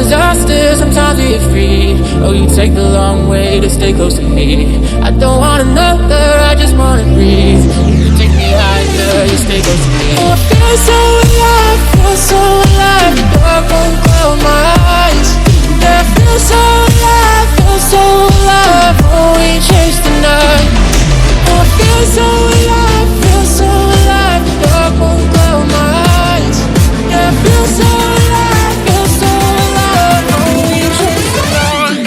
disaster, sometimes we get free. Oh, you take the long way to stay close to me. I don't want another, I just wanna breathe. You take me higher, you stay close to me. Oh, I feel so alive, feel so alive. The dark won't close my eyes. Yeah, I feel so alive, feel so alive. Oh, we chase the night. Oh, I feel so alive, feel so alive. The dark won't close my eyes. Yeah, I feel so alive, feel so alive. Oh, we chase the night.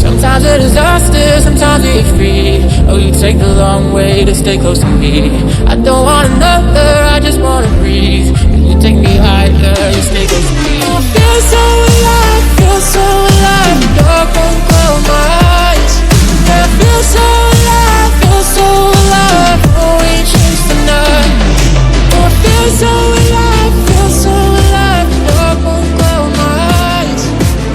Sometimes a disaster, sometimes we get free. Oh, you take the long way to stay close to me. I don't want another, I just wanna breathe. You take me higher, you stay close to me. I feel so alive, feel so alive. The dark won't close my eyes. Yeah, I feel so alive, feel so alive. Oh, we chase the night. Oh, I feel so alive, feel so alive. The dark won't close my eyes.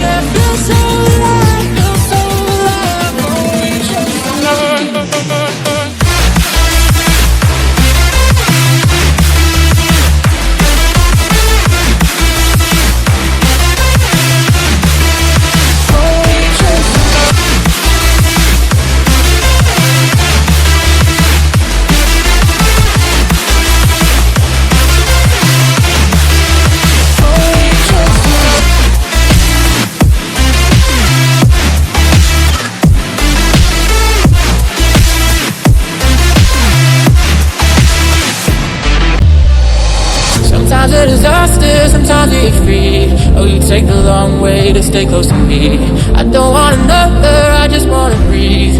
Yeah, I feel so alive, feel so alive. Oh, we chase the night. Sometimes a disaster, sometimes we get free. Oh, you take the long way to stay close to me. I don't want another, I just wanna breathe.